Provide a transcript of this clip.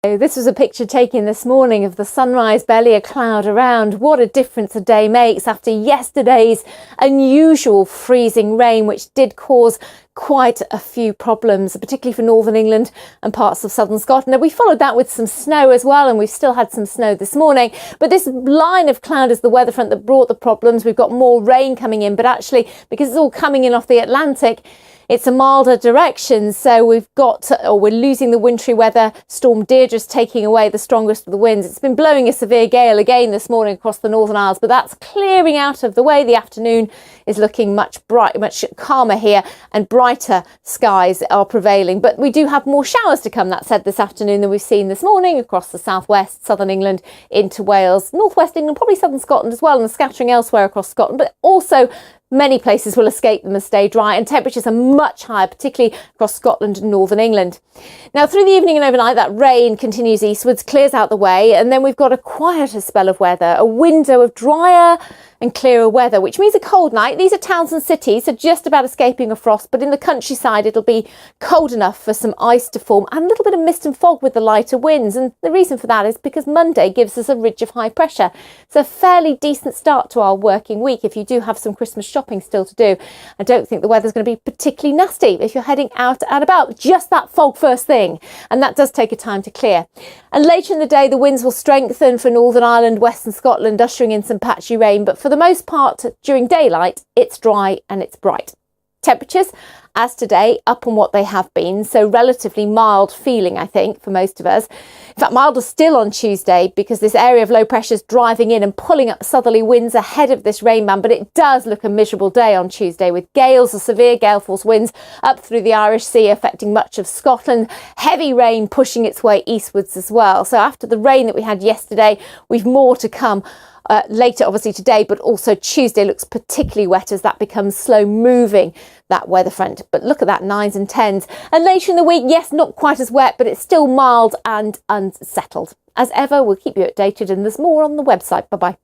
This was a picture taken this morning of the sunrise, barely a cloud around. What a difference a day makes after yesterday's unusual freezing rain, which did cause quite a few problems, particularly for northern England and parts of southern Scotland. And we followed that with some snow as well, and we've still had some snow this morning. But this line of cloud is the weather front that brought the problems. We've got more rain coming in, but actually, because it's all coming in off the Atlantic, it's a milder direction, so we're losing the wintry weather. Storm Deirdre is taking away the strongest of the winds. It's been blowing a severe gale again this morning across the Northern Isles, but that's clearing out of the way. The afternoon is looking much calmer here, and brighter skies are prevailing. But we do have more showers to come, that said, this afternoon than we've seen this morning across the southwest, southern England into Wales, northwest England, probably southern Scotland as well, and scattering elsewhere across Scotland, but also many places will escape them and stay dry, and temperatures are much higher, particularly across Scotland and northern England. Now, through the evening and overnight, that rain continues eastwards, clears out the way, and then we've got a quieter spell of weather, a window of drier and clearer weather, which means a cold night. These are towns and cities, so just about escaping a frost, but in the countryside it'll be cold enough for some ice to form and a little bit of mist and fog with the lighter winds. And the reason for that is because Monday gives us a ridge of high pressure. It's a fairly decent start to our working week if you do have some Christmas shopping still to do. I don't think the weather's going to be particularly nasty if you're heading out and about. Just that fog first thing, and that does take a time to clear. And later in the day, the winds will strengthen for Northern Ireland, Western Scotland, ushering in some patchy rain, but for the most part during daylight it's dry and it's bright. Temperatures, as today, up on what they have been, so relatively mild feeling, I think, for most of us. In fact, milder still on Tuesday because this area of low pressure is driving in and pulling up southerly winds ahead of this rain band. But it does look a miserable day on Tuesday with gales or severe gale force winds up through the Irish Sea affecting much of Scotland. Heavy rain pushing its way eastwards as well. So after the rain that we had yesterday, we've more to come. Later, obviously today, but also Tuesday looks particularly wet as that becomes slow moving, that weather front. But look at that, 9s and 10s. And later in the week, yes, not quite as wet, but it's still mild and unsettled. As ever, we'll keep you updated, and there's more on the website. Bye-bye.